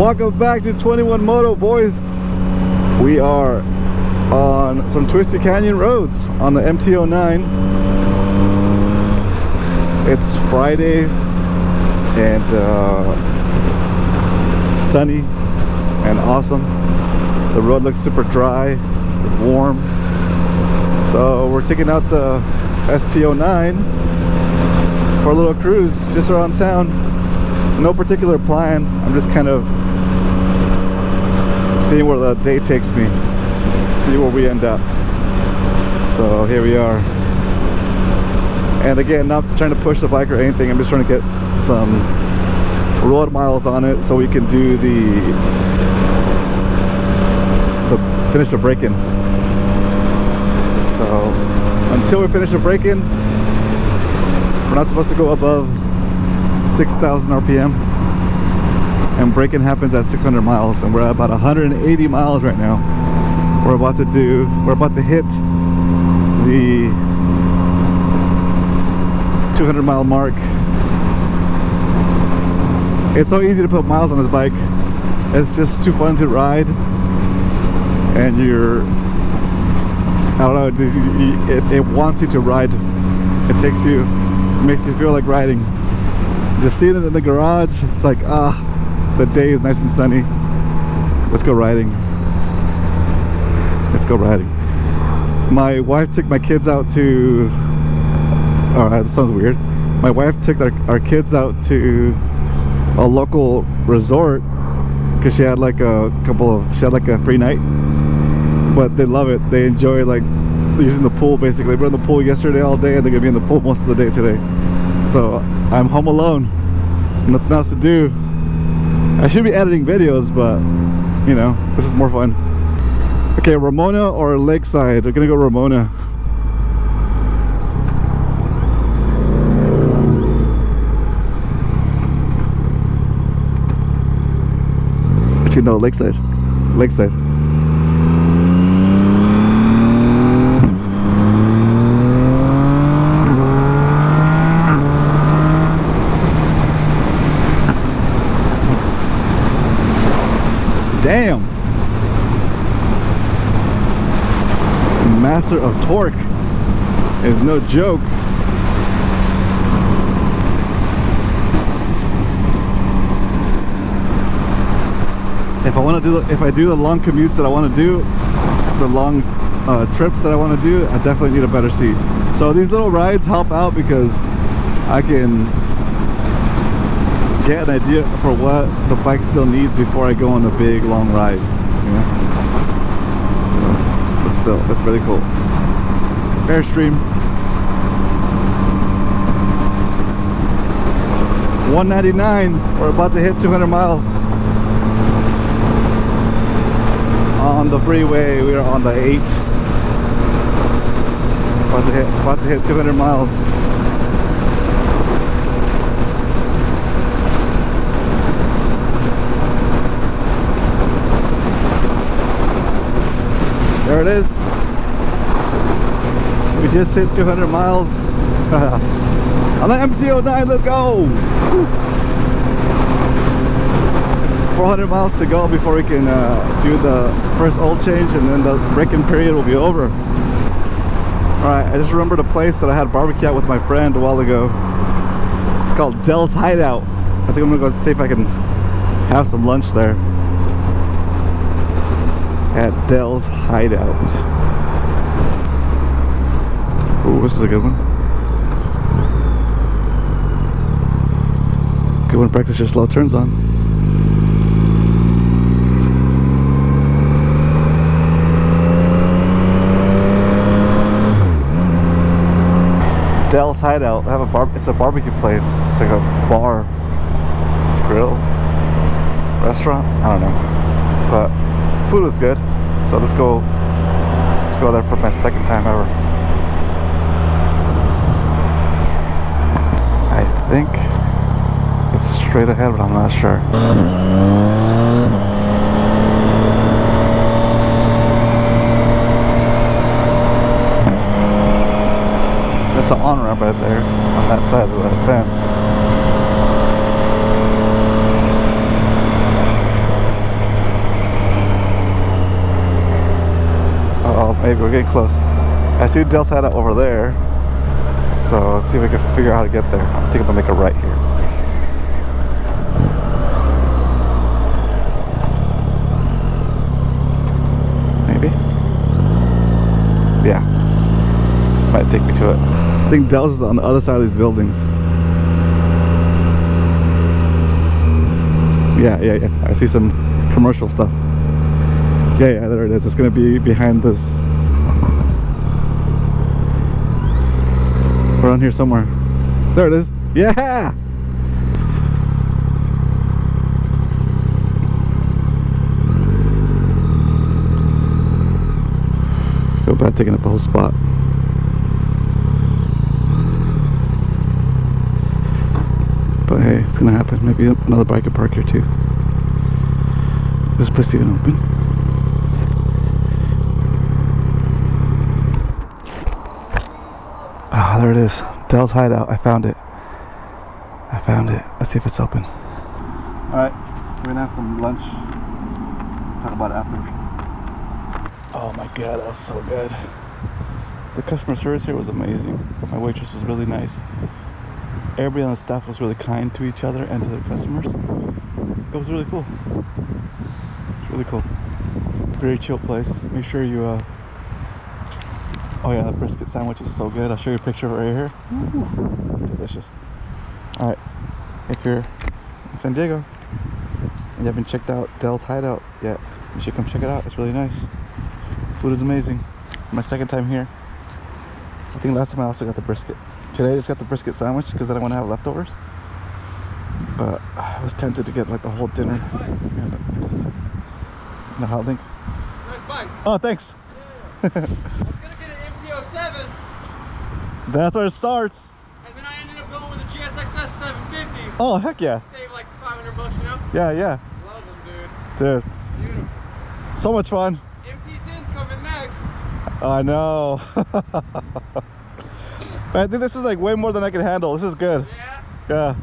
Welcome back to 21 Moto, boys. We are on some twisty canyon roads on the MT-09. It's Friday and sunny and awesome. The road looks super dry, warm. So we're taking out the SP-09 for a little cruise just around town. No particular plan. I'm just kind of seeing where the day takes me, see where we end up. So here we are. And again, not trying to push the bike or anything. I'm just trying to get some road miles on it so we can do the finish the break-in. So until we finish the break-in, we're not supposed to go above 6,000 RPM, and break-in happens at 600 miles, and we're at about 180 miles right now. We're about to hit the 200 mile mark. It's so easy to put miles on this bike. It's just too fun to ride, and I don't know, it wants you to ride. It makes you feel like riding. Just seeing it in the garage, it's like, the day is nice and sunny. Let's go riding. Let's go riding. My wife took my kids out to, that sounds weird. My wife took our kids out to a local resort because she had like a free night. But they love it. They enjoy like using the pool basically. We were in the pool yesterday all day, and they're gonna be in the pool most of the day today. So I'm home alone, nothing else to do. I should be editing videos, but you know, this is more fun. Okay, Ramona or Lakeside? We're gonna go Ramona. Actually, no, Lakeside. Lakeside. Damn! Master of torque is no joke. If I do the long commutes that I want to do, the long trips that I want to do, I definitely need a better seat. So these little rides help out because I can get an idea for what the bike still needs before I go on a big long ride, you know? So, but still, that's really cool. Airstream. 199. We're about to hit 200 miles on the freeway. We are on the 8. About to hit 200 miles. There it is. We just hit 200 miles on the MT-09. Let's go. 400 miles to go before we can do the first oil change, and then the break-in period will be over. Alright, I just remembered a place that I had barbecue at with my friend a while ago. It's called Dell's Hideout. I think I'm gonna go see if I can have some lunch there at Dell's Hideout. Ooh, this is a good one. Good one to practice your slow turns on. Dell's Hideout. They have it's a barbecue place. It's like a bar, grill, restaurant. I don't know, but food was good. So let's go there for my second time ever. I think it's straight ahead, but I'm not sure. That's an on-ramp right there on that side of the fence. Maybe we're getting close. I see Del's Hideout over there. So let's see if we can figure out how to get there. I think I'm gonna make a right here. Maybe? Yeah. This might take me to it. I think Del's is on the other side of these buildings. Yeah. I see some commercial stuff. Yeah, there it is. It's gonna be behind this. Around here somewhere. There it is. Yeah! Feel bad taking up the whole spot. But hey, it's gonna happen. Maybe another bike could park here too. This place even open? Ah, there it is. Del's Hideout. I found it. Let's see if it's open. Alright, we're gonna have some lunch. Talk about it after. Oh my god, that was so good. The customer service here was amazing. My waitress was really nice. Everybody on the staff was really kind to each other and to their customers. It was really cool. It's really cool. Very chill place. Make sure you oh yeah, the brisket sandwich is so good. I'll show you a picture of it right here. Ooh, delicious. Alright, if you're in San Diego and you haven't checked out Del's Hideout yet, you should come check it out. It's really nice. Food is amazing. It's my second time here. I think last time I also got the brisket. Today I just got the brisket sandwich because I don't want to have leftovers. But I was tempted to get like the whole dinner. And a hot link. Nice bike. Oh, thanks. Yeah. I was gonna get an MT-07. That's where it starts. And then I ended up going with a GSXF 750. Oh, heck yeah. Save like $500, you know? Yeah. Love them, Dude. Beautiful. So much fun. MT-10's coming next. I know. I think this is like way more than I can handle. This is good. Yeah. Yeah.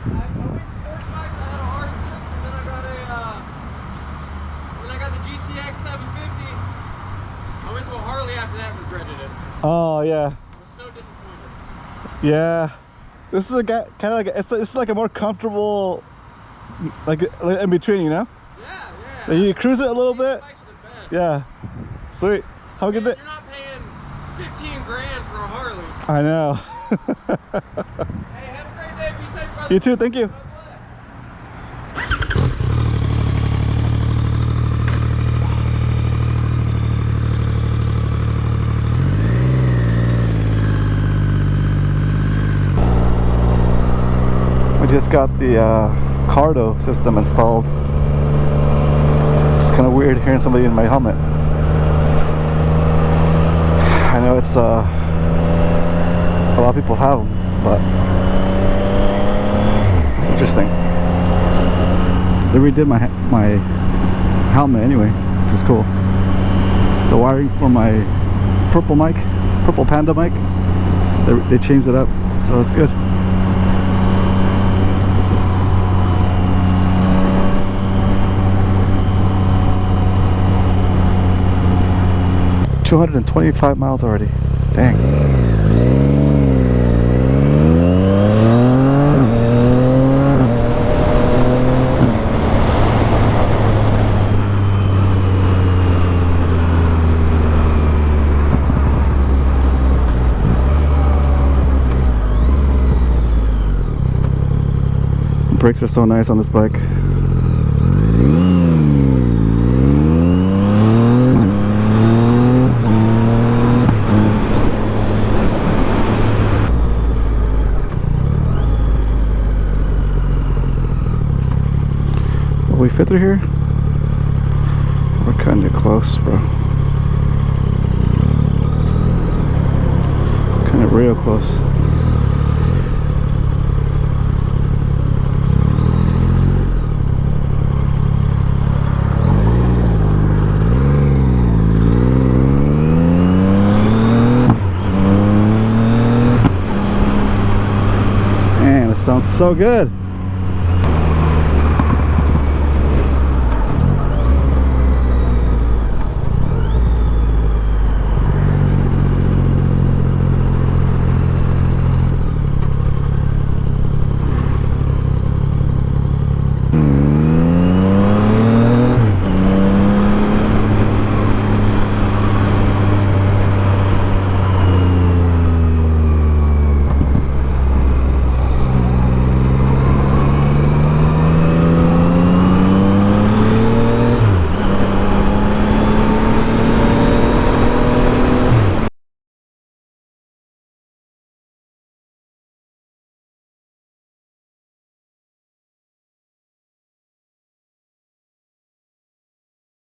I went sports bikes. I had a R6, and then I got the GTX 750. I went to a Harley after that and regretted it. Oh yeah. I was so disappointed. Yeah. This is a guy kind of like it's like a more comfortable, like in between, you know. Yeah. Like you cruise it a little bit. Bikes are the best. Yeah. Sweet. How good that? You're not paying 15 grand for a Harley. I know. Hey, have a great day. Be safe, brother. You too. Thank you. We just got the Cardo system installed. It's kind of weird hearing somebody in my helmet. I know it's a lot of people have them, but it's interesting. They redid my helmet anyway, which is cool. The wiring for my purple Panda mic, they changed it up, so it's good. $225 miles already. Dang. The brakes are so nice on this bike. We fit through here? We're kinda close, bro. Kinda real close. Man, it sounds so good.